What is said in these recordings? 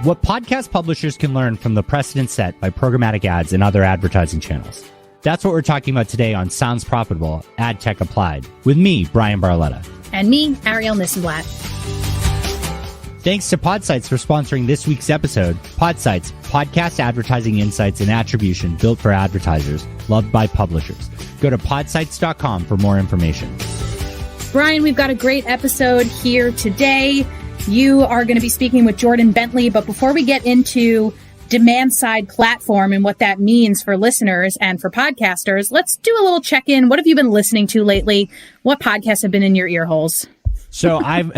what podcast publishers can learn from the precedent set by programmatic ads and other advertising channels. That's what we're talking about today on Sounds Profitable, Ad Tech Applied, with me, Bryan Barletta. And me, Arielle Nissenblatt. Thanks to Podsights for sponsoring this week's episode. Podsights, podcast advertising insights and attribution built for advertisers, loved by publishers. Go to podsights.com for more information. Bryan, we've got a great episode here today. You are going to be speaking with Jordan Bentley, but before we get into demand-side platform and what that means for listeners and for podcasters, let's do a little check-in. What have you been listening to lately? What podcasts have been in your ear holes? So I've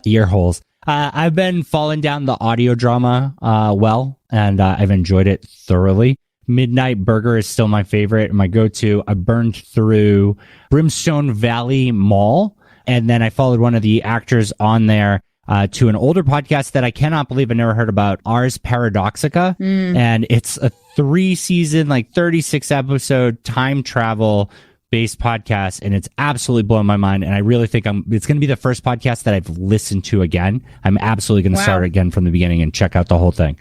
ear holes. I've been falling down the audio drama and I've enjoyed it thoroughly. Midnight Burger is still my favorite, my go-to. I burned through Brimstone Valley Mall, and then I followed one of the actors on there to an older podcast that I cannot believe I never heard about, Ars Paradoxica. And it's a 3-season, 36-episode time travel based podcast, and it's absolutely blown my mind. And I really think it's going to be the first podcast that I've listened to again. I'm absolutely going to start again from the beginning and check out the whole thing.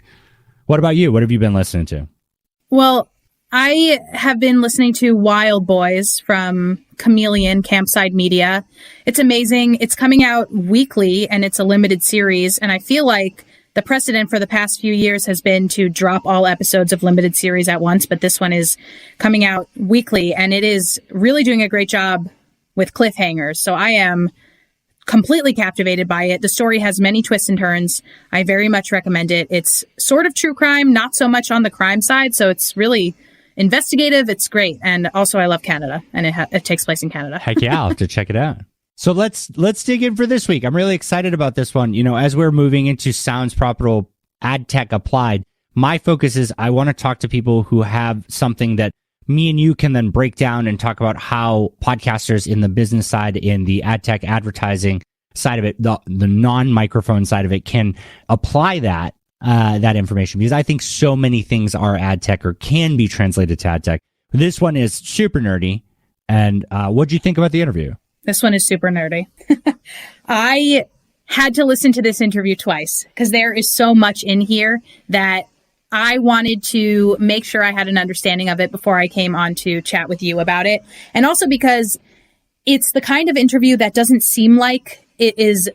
What about you? What have you been listening to? Well, I have been listening to Wild Boys from Chameleon Campside Media. It's amazing. It's coming out weekly and it's a limited series. And I feel like the precedent for the past few years has been to drop all episodes of limited series at once. But this one is coming out weekly and it is really doing a great job with cliffhangers. So I am completely captivated by it. The story has many twists and turns. I very much recommend it. It's sort of true crime, not so much on the crime side. So it's really investigative. It's great. And also I love Canada, and it takes place in Canada. Heck yeah, I'll have to check it out. So let's dig in for this week. I'm really excited about this one. You know, as we're moving into Sounds Profitable, Ad Tech Applied, my focus is I want to talk to people who have something that me and you can then break down and talk about how podcasters in the business side, in the ad tech advertising side of it, the non-microphone side of it, can apply that information, because I think so many things are ad tech or can be translated to ad tech. This one is super nerdy. And what do you think about the interview? This one is super nerdy. I had to listen to this interview twice because there is so much in here that I wanted to make sure I had an understanding of it before I came on to chat with you about it. And also because it's the kind of interview that doesn't seem like it is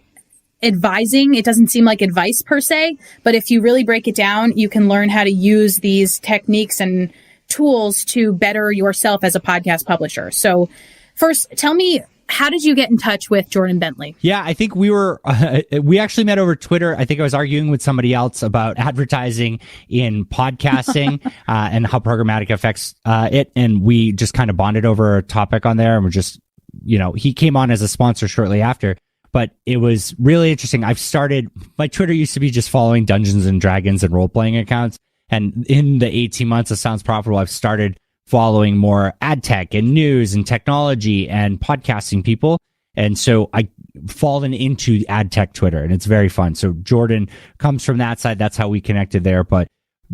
advising. It doesn't seem like advice per se, but if you really break it down, you can learn how to use these techniques and tools to better yourself as a podcast publisher. So first, tell me, how did you get in touch with Jordan Bentley? Yeah, I think we actually met over Twitter. I think I was arguing with somebody else about advertising in podcasting and how programmatic affects it. And we just kind of bonded over a topic on there. And we're just, he came on as a sponsor shortly after. But it was really interesting. My Twitter used to be just following Dungeons and Dragons and role-playing accounts. And in the 18 months of Sounds Profitable, I've started following more ad tech and news and technology and podcasting people. And so I've fallen into ad tech Twitter, and it's very fun. So Jordan comes from that side. That's how we connected there. But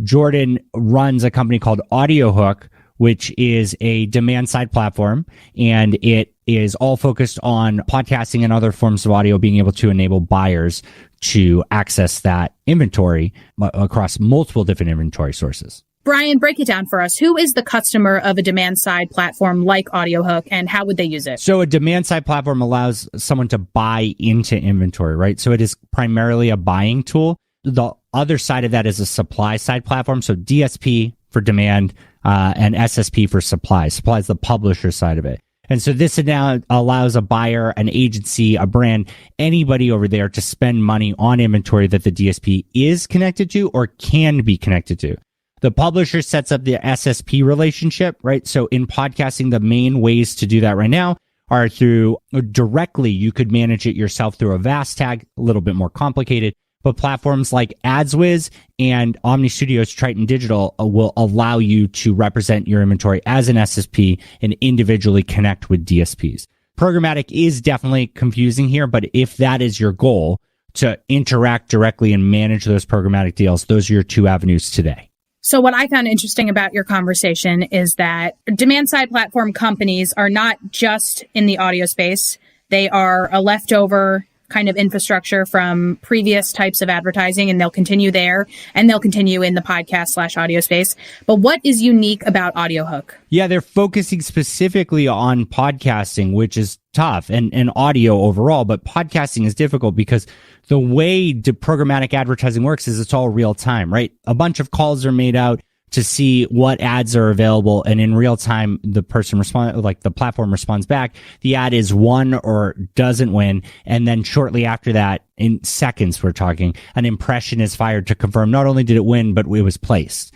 Jordan runs a company called Audiohook, which is a demand side platform, and it is all focused on podcasting and other forms of audio, being able to enable buyers to access that inventory across multiple different inventory sources. Bryan, break it down for us. Who is the customer of a demand side platform like Audiohook, and how would they use it? So a demand side platform allows someone to buy into inventory, right? So it is primarily a buying tool. The other side of that is a supply side platform. So DSP for demand, and SSP for supply. Supply is the publisher side of it. And so this now allows a buyer, an agency, a brand, anybody over there to spend money on inventory that the DSP is connected to or can be connected to. The publisher sets up the SSP relationship, right? So in podcasting, the main ways to do that right now are through directly. You could manage it yourself through a VAST tag, a little bit more complicated. But platforms like AdsWiz and Omni Studio's Triton Digital will allow you to represent your inventory as an SSP and individually connect with DSPs. Programmatic is definitely confusing here, but if that is your goal, to interact directly and manage those programmatic deals, those are your two avenues today. So what I found interesting about your conversation is that demand side platform companies are not just in the audio space. They are a leftover kind of infrastructure from previous types of advertising, and they'll continue there, and they'll continue in the podcast/audio space. But what is unique about Audiohook? Yeah, they're focusing specifically on podcasting, which is tough, and audio overall, but podcasting is difficult because the way programmatic advertising works is it's all real time, right? A bunch of calls are made out to see what ads are available, and in real time, the platform responds back. The ad is won or doesn't win, and then shortly after that, in seconds we're talking, an impression is fired to confirm not only did it win, but it was placed.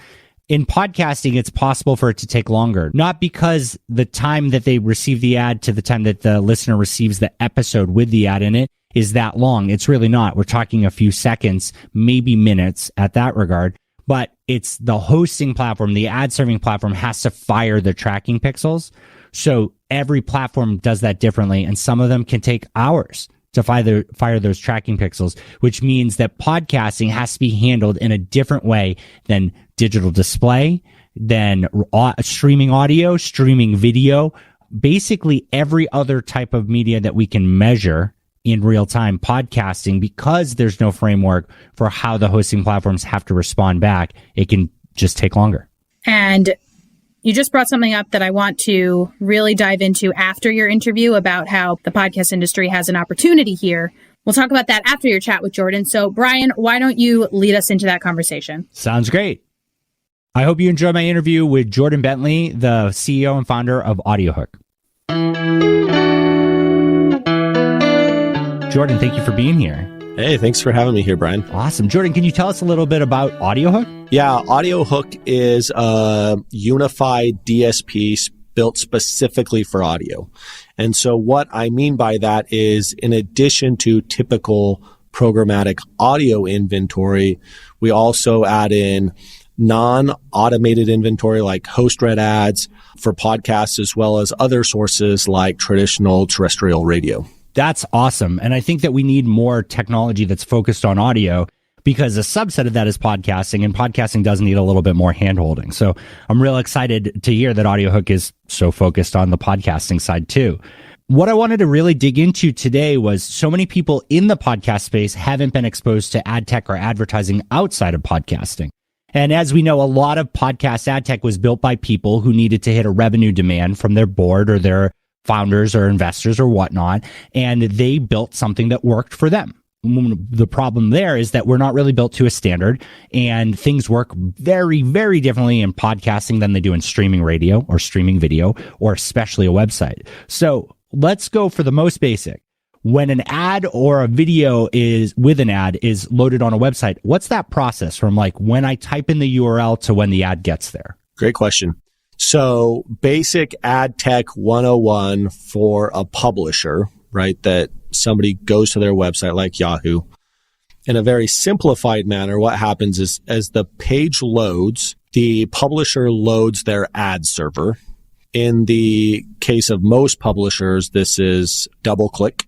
In podcasting, it's possible for it to take longer, not because the time that they receive the ad to the time that the listener receives the episode with the ad in it is that long. It's really not. We're talking a few seconds, maybe minutes at that regard. But it's the hosting platform, the ad serving platform has to fire the tracking pixels. So every platform does that differently. And some of them can take hours to fire those tracking pixels, which means that podcasting has to be handled in a different way than digital display, than streaming audio, streaming video, basically every other type of media that we can measure in real time. Podcasting, because there's no framework for how the hosting platforms have to respond back, it can just take longer. And you just brought something up that I want to really dive into after your interview about how the podcast industry has an opportunity here. We'll talk about that after your chat with Jordan. So, Bryan, why don't you lead us into that conversation? Sounds great. I hope you enjoyed my interview with Jordan Bentley, the CEO and founder of Audiohook. Jordan, thank you for being here. Hey, thanks for having me here, Bryan. Awesome. Jordan, can you tell us a little bit about Audiohook? Yeah, Audiohook is a unified DSP built specifically for audio. And so what I mean by that is, in addition to typical programmatic audio inventory, we also add in non-automated inventory like host-read ads for podcasts, as well as other sources like traditional terrestrial radio. That's awesome. And I think that we need more technology that's focused on audio, because a subset of that is podcasting, and podcasting does need a little bit more handholding. So I'm real excited to hear that Audiohook is so focused on the podcasting side too. What I wanted to really dig into today was, so many people in the podcast space haven't been exposed to ad tech or advertising outside of podcasting. And as we know, a lot of podcast ad tech was built by people who needed to hit a revenue demand from their board or their founders or investors or whatnot, and they built something that worked for them. The problem there is that we're not really built to a standard, and things work very, very differently in podcasting than they do in streaming radio or streaming video, or especially a website. So let's go for the most basic. When an ad or a video is loaded on a website, what's that process from like when I type in the URL to when the ad gets there? Great question. So basic ad tech 101 for a publisher, right? That somebody goes to their website like Yahoo. In a very simplified manner, what happens is, as the page loads, the publisher loads their ad server. In the case of most publishers, this is DoubleClick,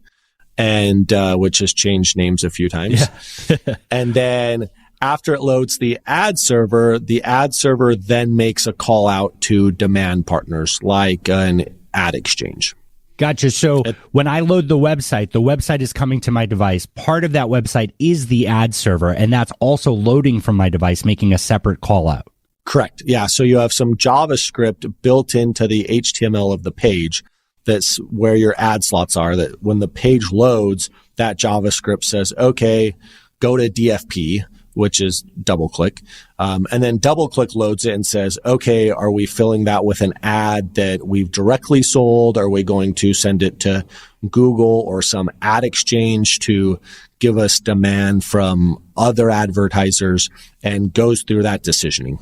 and which has changed names a few times. Yeah. And then after it loads the ad server then makes a call out to demand partners like an ad exchange. Gotcha. So when I load the website is coming to my device. Part of that website is the ad server, and that's also loading from my device, making a separate call out. Correct. Yeah. So you have some JavaScript built into the HTML of the page. That's where your ad slots are, that when the page loads, that JavaScript says, okay, go to DFP, which is DoubleClick. And then DoubleClick loads it and says, okay, are we filling that with an ad that we've directly sold? Are we going to send it to Google or some ad exchange to give us demand from other advertisers? And goes through that decisioning.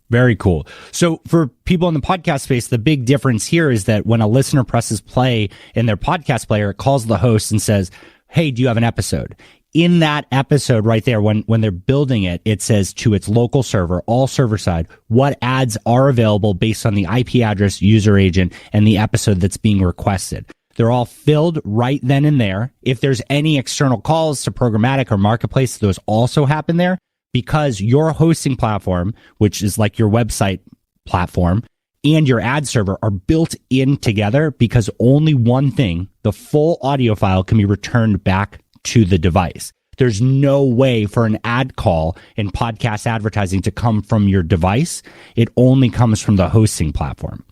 Very cool. So for people in the podcast space, the big difference here is that when a listener presses play in their podcast player, it calls the host and says, hey, do you have an episode? In that episode right there, when they're building it, it says to its local server, all server side, what ads are available based on the IP address, user agent, and the episode that's being requested. They're all filled right then and there. If there's any external calls to Programmatic or Marketplace, those also happen there. Because your hosting platform, which is like your website platform, and your ad server are built in together, because only one thing, the full audio file, can be returned back to the device. There's no way for an ad call in podcast advertising to come from your device. It only comes from the hosting platform.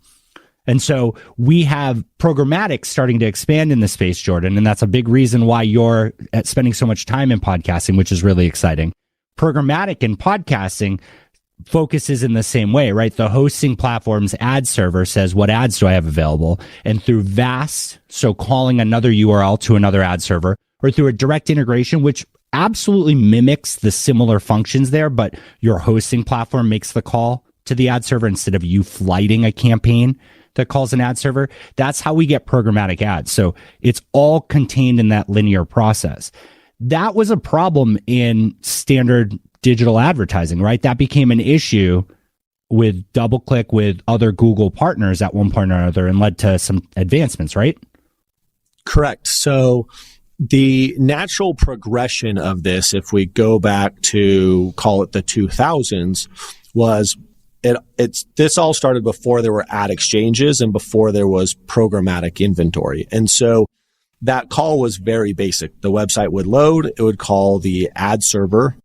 And so we have programmatic starting to expand in the space, Jordan, and that's a big reason why you're spending so much time in podcasting, which is really exciting. Programmatic in podcasting focuses in the same way, right? The hosting platform's ad server says, what ads do I have available? And through VAST, so calling another URL to another ad server, or through a direct integration, which absolutely mimics the similar functions there, but your hosting platform makes the call to the ad server instead of you flighting a campaign that calls an ad server. That's how we get programmatic ads. So it's all contained in that linear process. That was a problem in standard digital advertising, right? That became an issue with DoubleClick, with other Google partners at one point or another, and led to some advancements, right? Correct. So the natural progression of this, if we go back to call it the 2000s, was this all started before there were ad exchanges and before there was programmatic inventory. And so that call was very basic. The website would load, it would call the ad server.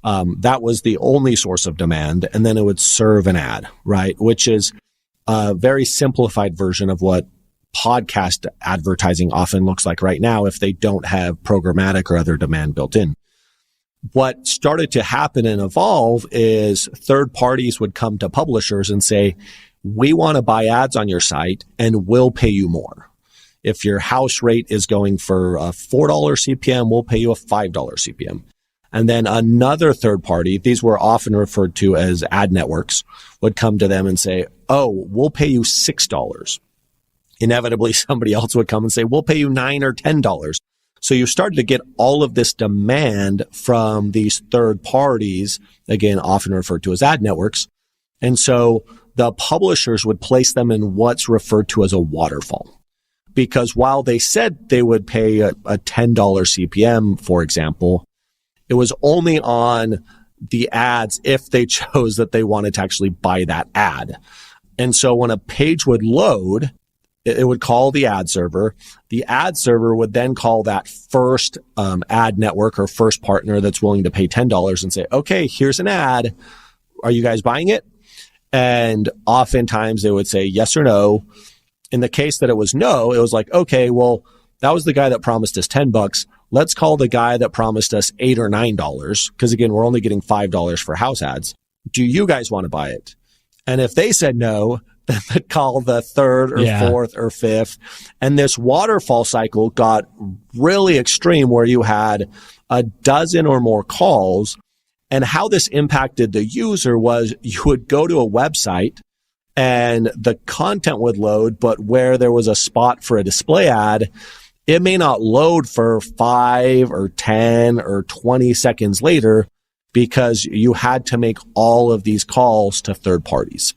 That was the only source of demand. And then it would serve an ad, right? Which is a very simplified version of what podcast advertising often looks like right now if they don't have programmatic or other demand built in. What started to happen and evolve is third parties would come to publishers and say, we want to buy ads on your site and we'll pay you more. If your house rate is going for a $4 CPM, we'll pay you a $5 CPM. And then another third party, these were often referred to as ad networks, would come to them and say, oh, we'll pay you $6. Inevitably, somebody else would come and say, we'll pay you $9 or $10. So you started to get all of this demand from these third parties, again, often referred to as ad networks. And so the publishers would place them in what's referred to as a waterfall. Because while they said they would pay a $10 CPM, for example, it was only on the ads if they chose that they wanted to actually buy that ad. And so when a page would load, it would call the ad server. The ad server would then call that first ad network or first partner that's willing to pay $10 and say, okay, here's an ad. Are you guys buying it? And oftentimes they would say yes or no. In the case that it was no, it was like, okay, well, that was the guy that promised us $10. Let's call the guy that promised us $8 or $9. Because again, we're only getting $5 for house ads. Do you guys want to buy it? And if they said no, then they'd call the third or fourth or fifth. And this waterfall cycle got really extreme where you had a dozen or more calls. And how this impacted the user was you would go to a website and the content would load, but where there was a spot for a display ad, it may not load for 5 or 10 or 20 seconds later because you had to make all of these calls to third parties.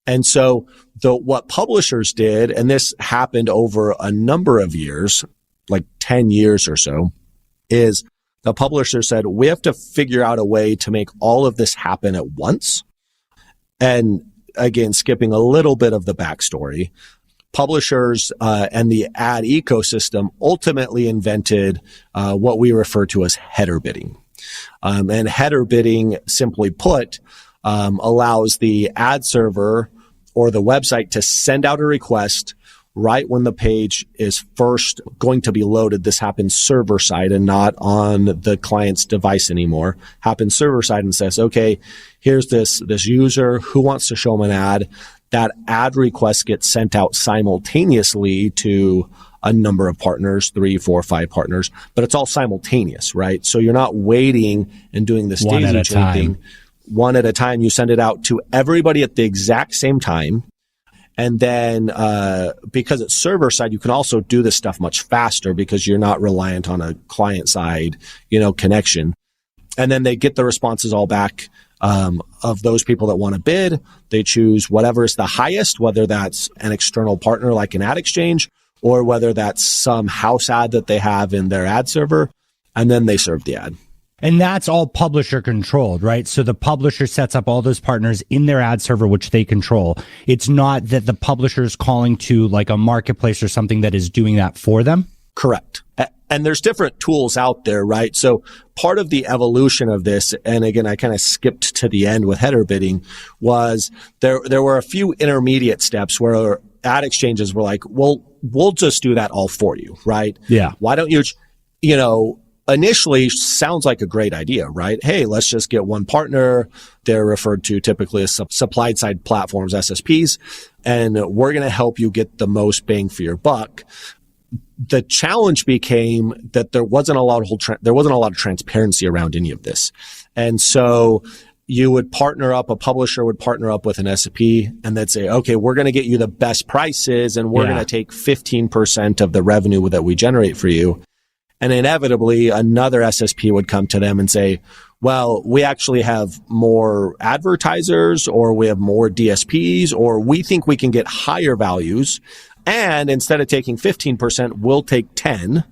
And so what publishers did, and this happened over a number of years, like 10 years or so, is the publisher said, we have to figure out a way to make all of this happen at once. And again, skipping a little bit of the backstory, publishers and the ad ecosystem ultimately invented what we refer to as header bidding. And header bidding, simply put, allows the ad server or the website to send out a request right when the page is first going to be loaded. This happens server side and not on the client's device anymore. Happens server side and says, okay, here's this user who wants to show them an ad. That ad request gets sent out simultaneously to a number of partners, 3, 4, 5 partners, but it's all simultaneous, right? So you're not waiting and doing this daisy chain thing. One at a time, you send it out to everybody at the exact same time. And then, because it's server side, you can also do this stuff much faster because you're not reliant on a client side, connection. And then they get the responses all back, of those people that want to bid. They choose whatever is the highest, whether that's an external partner like an ad exchange or whether that's some house ad that they have in their ad server. And then they serve the ad. And that's all publisher controlled, right? So the publisher sets up all those partners in their ad server, which they control. It's not that the publisher is calling to like a marketplace or something that is doing that for them. Correct. And there's different tools out there, right? So part of the evolution of this, and again, I kind of skipped to the end with header bidding, was there were a few intermediate steps where ad exchanges were like, well, we'll just do that all for you, right? Yeah. Why don't you, initially sounds like a great idea, right? Hey, let's just get one partner. They're referred to typically as supply side platforms, SSPs, and we're going to help you get the most bang for your buck. The challenge became that there wasn't a lot of transparency around any of this. And so you would a publisher would partner up with an SSP, and they'd say, okay, we're going to get you the best prices, and we're going to take 15% of the revenue that we generate for you. And inevitably, another SSP would come to them and say, well, we actually have more advertisers, or we have more DSPs, or we think we can get higher values. And instead of taking 15%, we'll take 10.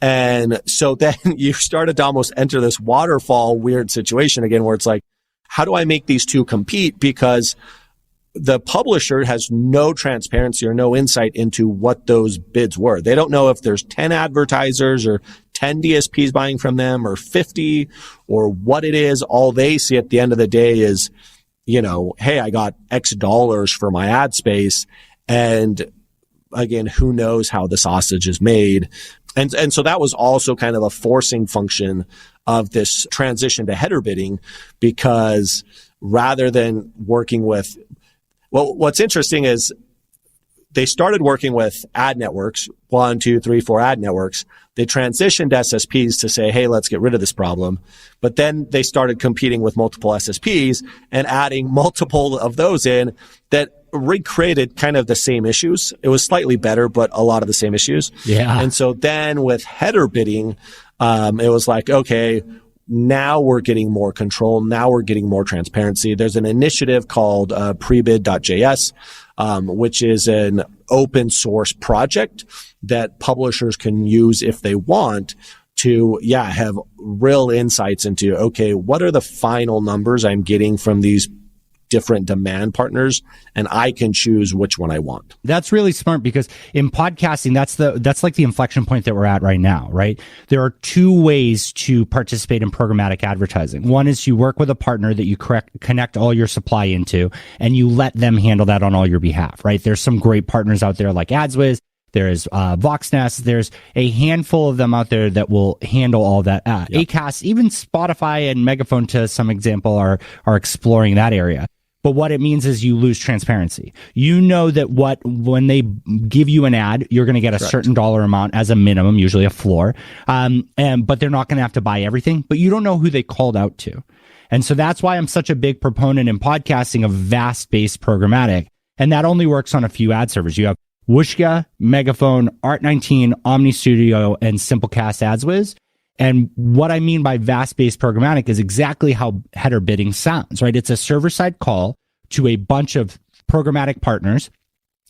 And so then you started to almost enter this waterfall weird situation again, where it's like, how do I make these two compete? Because the publisher has no transparency or no insight into what those bids were. They don't know if there's 10 advertisers or 10 DSPs buying from them or 50 or what it is. All they see at the end of the day is, hey, I got X dollars for my ad space. And again, who knows how the sausage is made. And so that was also kind of a forcing function of this transition to header bidding, because rather than working with, well, what's interesting is they started working with ad networks, 1, 2, 3, 4 ad networks. They transitioned to SSPs to say, hey, let's get rid of this problem. But then they started competing with multiple SSPs and adding multiple of those in that recreated kind of the same issues. It was slightly better, but a lot of the same issues. Yeah. And so then with header bidding, it was like, okay, now we're getting more control. Now we're getting more transparency. There's an initiative called prebid.js, which is an open source project that publishers can use if they want to, have real insights into, okay, what are the final numbers I'm getting from these different demand partners, and I can choose which one I want. That's really smart, because in podcasting, that's like the inflection point that we're at right now, right? There are two ways to participate in programmatic advertising. One is you work with a partner that you connect all your supply into, and you let them handle that on all your behalf, right? There's some great partners out there like AdsWiz. There's Voxnest. There's a handful of them out there that will handle all that. Acast, even Spotify and Megaphone, to some example, are exploring that area. But what it means is you lose transparency. You know that when they give you an ad, you're going to get a certain dollar amount as a minimum, usually a floor. But they're not going to have to buy everything, but you don't know who they called out to. And so that's why I'm such a big proponent in podcasting of VAST-based programmatic. And that only works on a few ad servers. You have Whooshkaa, Megaphone, Art19, Omni Studio, and Simplecast AdsWiz. And what I mean by VAST-based programmatic is exactly how header bidding sounds, right? It's a server-side call to a bunch of programmatic partners,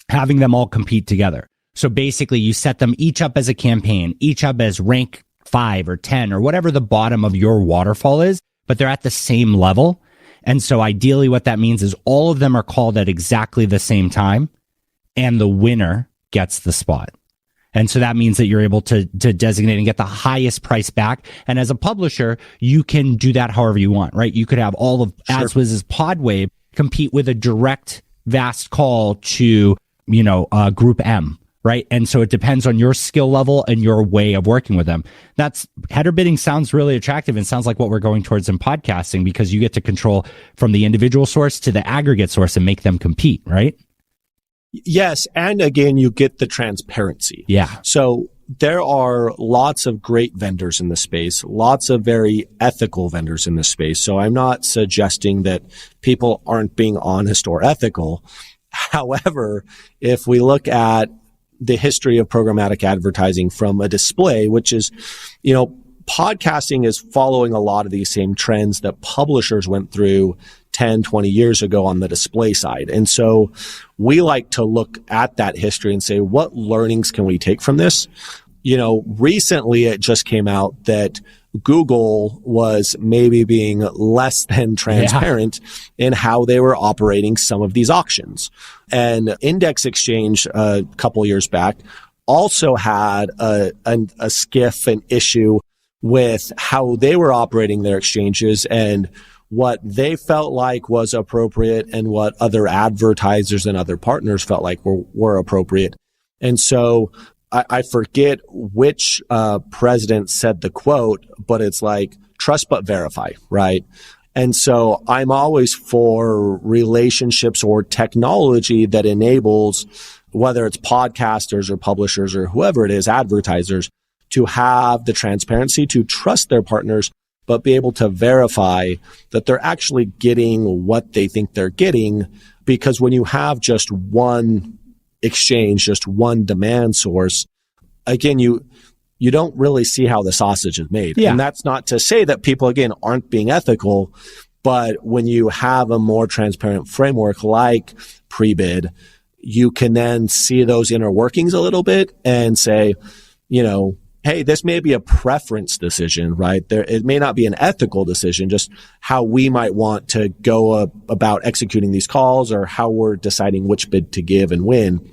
having them all compete together. So basically, you set them each up as a campaign, each up as rank 5 or 10 or whatever the bottom of your waterfall is, but they're at the same level. And so ideally, what that means is all of them are called at exactly the same time, and the winner gets the spot. And so that means that you're able to designate and get the highest price back. And as a publisher, you can do that however you want, right? You could have all of AdsWiz's Podwave compete with a direct VAST call to, Group M, right? And so it depends on your skill level and your way of working with them. That's header bidding sounds really attractive and sounds like what we're going towards in podcasting, because you get to control from the individual source to the aggregate source and make them compete, right? Yes. And again, you get the transparency. Yeah. So there are lots of great vendors in this space, lots of very ethical vendors in this space. So I'm not suggesting that people aren't being honest or ethical. However, if we look at the history of programmatic advertising from a display, which is, podcasting is following a lot of these same trends that publishers went through 10, 20 years ago on the display side. And so we like to look at that history and say, what learnings can we take from this? Recently it just came out that Google was maybe being less than transparent in how they were operating some of these auctions. And Index Exchange a couple years back also had a skiff, an issue with how they were operating their exchanges and what they felt like was appropriate and what other advertisers and other partners felt like were appropriate. And so I forget which president said the quote, but it's like, trust but verify, right? And so I'm always for relationships or technology that enables, whether it's podcasters or publishers or whoever it is, advertisers, to have the transparency to trust their partners, but be able to verify that they're actually getting what they think they're getting. Because when you have just one exchange, just one demand source, again, you don't really see how the sausage is made. Yeah. And that's not to say that people, again, aren't being ethical, but when you have a more transparent framework like pre-bid, you can then see those inner workings a little bit and say, hey, this may be a preference decision, right? It may not be an ethical decision, just how we might want to go about executing these calls or how we're deciding which bid to give and when.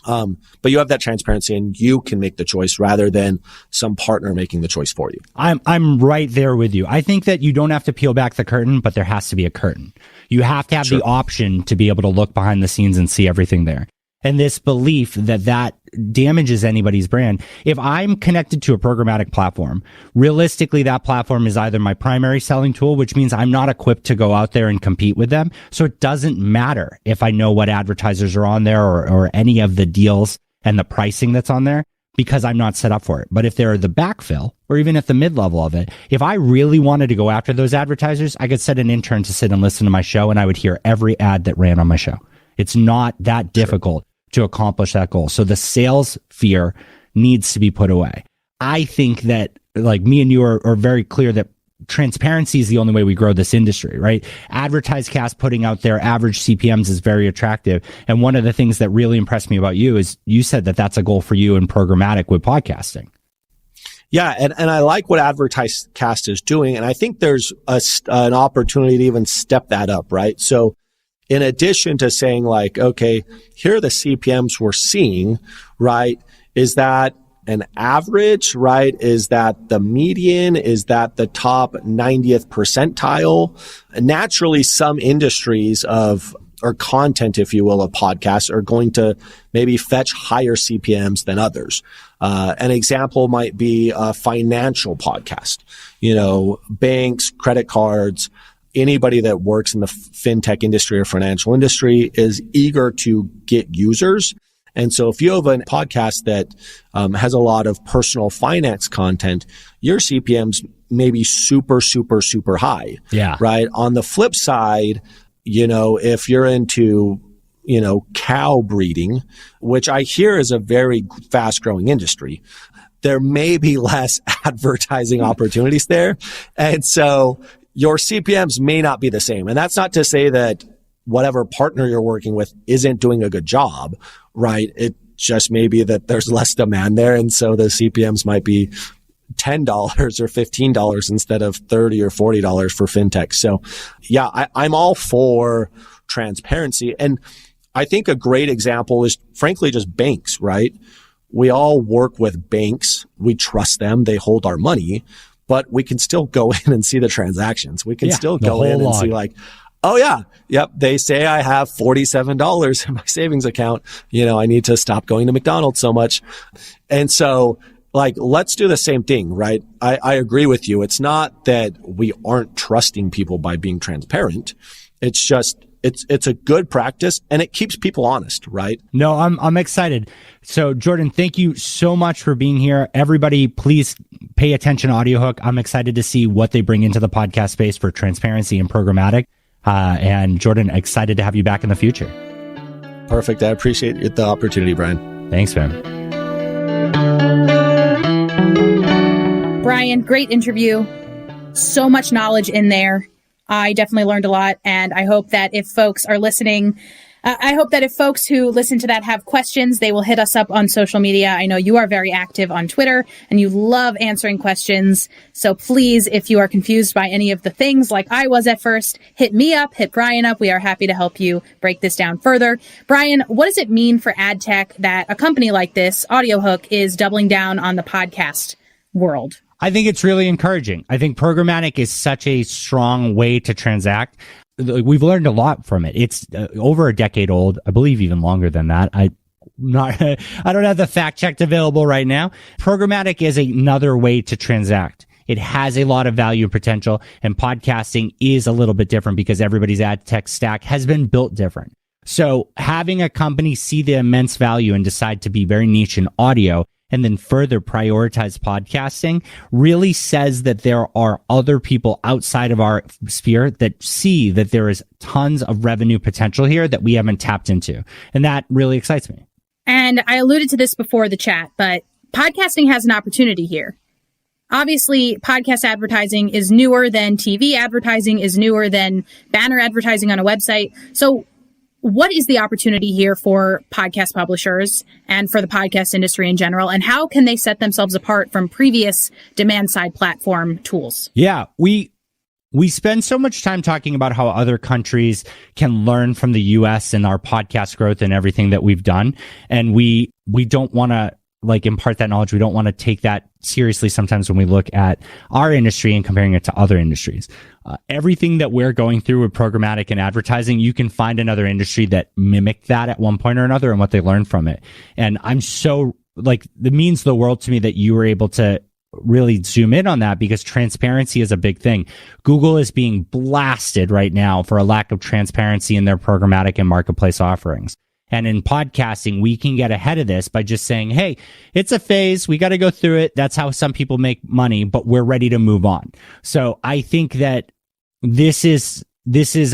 But you have that transparency and you can make the choice rather than some partner making the choice for you. I'm right there with you. I think that you don't have to peel back the curtain, but there has to be a curtain. You have to have the option to be able to look behind the scenes and see everything there. And this belief that damages anybody's brand. If I'm connected to a programmatic platform, realistically, that platform is either my primary selling tool, which means I'm not equipped to go out there and compete with them. So it doesn't matter if I know what advertisers are on there or any of the deals and the pricing that's on there, because I'm not set up for it. But if they're the backfill or even at the mid-level of it, if I really wanted to go after those advertisers, I could set an intern to sit and listen to my show and I would hear every ad that ran on my show. It's not that difficult to accomplish that goal. So the sales fear needs to be put away. I think that, like, me and you are very clear that transparency is the only way we grow this industry, right? AdvertiseCast putting out their average CPMs is very attractive. And one of the things that really impressed me about you is you said that that's a goal for you in programmatic with podcasting. Yeah. And I like what AdvertiseCast is doing. And I think there's an opportunity to even step that up, right? So in addition to saying like, okay, here are the CPMs we're seeing, right? Is that an average, right? Is that the median? Is that the top 90th percentile? Naturally, some industries or content, if you will, of podcasts are going to maybe fetch higher CPMs than others. An example might be a financial podcast, banks, credit cards. Anybody that works in the fintech industry or financial industry is eager to get users. And so if you have a podcast that has a lot of personal finance content, your CPMs may be super, super, super high. Yeah. Right. On the flip side, if you're into, cow breeding, which I hear is a very fast growing industry, there may be less advertising opportunities there. And so your CPMs may not be the same. And that's not to say that whatever partner you're working with isn't doing a good job, right? It just may be that there's less demand there. And so the CPMs might be $10 or $15 instead of $30 or $40 for fintech. So yeah, I'm all for transparency. And I think a great example is frankly just banks, right? We all work with banks. We trust them. They hold our money. But we can still go in and see the transactions. We can still go in and see like, oh yeah, yep, they say I have $47 in my savings account. I need to stop going to McDonald's so much. And so like, let's do the same thing, right? I agree with you. It's not that we aren't trusting people by being transparent. It's just, it's a good practice and it keeps people honest, right? No, I'm excited. So Jordan, thank you so much for being here. Everybody, please pay attention to Audiohook. I'm excited to see what they bring into the podcast space for transparency and programmatic. And Jordan, excited to have you back in the future. Perfect. I appreciate the opportunity, Brian. Thanks, man. Bryan, great interview. So much knowledge in there. I definitely learned a lot, and I hope that if folks are listening, I hope that if folks who listen to that have questions, they will hit us up on social media. I know you are very active on Twitter and you love answering questions. So please, if you are confused by any of the things like I was at first, hit me up, hit Bryan up. We are happy to help you break this down further. Bryan, what does it mean for ad tech that a company like this, Audiohook, is doubling down on the podcast world? I think it's really encouraging. I think programmatic is such a strong way to transact. We've learned a lot from it. It's over a decade old, I believe even longer than that. I don't have the fact checked available right now. Programmatic is another way to transact. It has a lot of value and potential, and podcasting is a little bit different because everybody's ad tech stack has been built different. So having a company see the immense value and decide to be very niche in audio and then further prioritize podcasting really says that there are other people outside of our sphere that see that there is tons of revenue potential here that we haven't tapped into. And that really excites me. And I alluded to this before the chat, but podcasting has an opportunity here. Obviously, podcast advertising is newer than TV advertising, is newer than banner advertising on a website. So what is the opportunity here for podcast publishers and for the podcast industry in general? And how can they set themselves apart from previous demand-side platform tools? Yeah, we spend so much time talking about how other countries can learn from the US and our podcast growth and everything that we've done. And we don't want to impart that knowledge. We don't want to take that seriously sometimes when we look at our industry and comparing it to other industries. Everything that we're going through with programmatic and advertising, you can find another industry that mimicked that at one point or another and what they learned from it. And I'm so it means the world to me that you were able to really zoom in on that because transparency is a big thing. Google is being blasted right now for a lack of transparency in their programmatic and marketplace offerings. And in podcasting, we can get ahead of this by just saying, hey, it's a phase. We got to go through it. That's how some people make money, but we're ready to move on. So I think that this is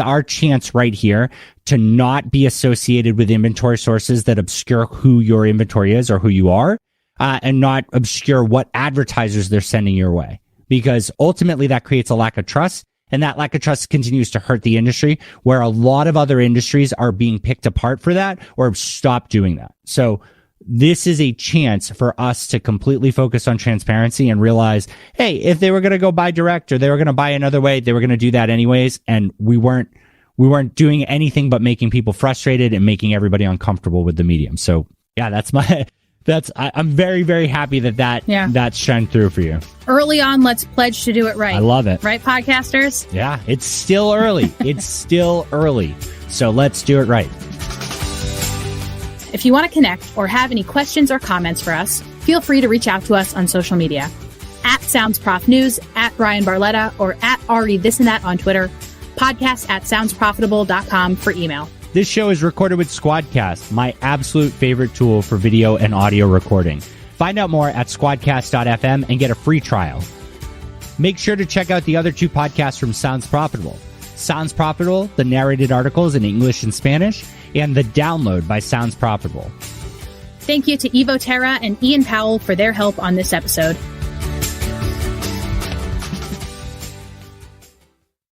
our chance right here to not be associated with inventory sources that obscure who your inventory is or who you are, and not obscure what advertisers they're sending your way. Because ultimately that creates a lack of trust. And that lack of trust continues to hurt the industry, where a lot of other industries are being picked apart for that or have stopped doing that. So this is a chance for us to completely focus on transparency and realize, hey, if they were going to go buy direct or they were going to buy another way, they were going to do that anyways. And we weren't doing anything but making people frustrated and making everybody uncomfortable with the medium. So yeah, I'm very, very happy that shined through for you. Early on, let's pledge to do it right. I love it. Right, podcasters? Yeah, it's still early. It's still early. So let's do it right. If you want to connect or have any questions or comments for us, feel free to reach out to us on social media. @SoundsProfNews, @Bryan Barletta, or @AriThisAndThat on Twitter. podcast@soundsprofitable.com for email. This show is recorded with Squadcast, my absolute favorite tool for video and audio recording. Find out more at squadcast.fm and get a free trial. Make sure to check out the other two podcasts from Sounds Profitable. Sounds Profitable, the narrated articles in English and Spanish, and The Download by Sounds Profitable. Thank you to Terra and Ian Powell for their help on this episode.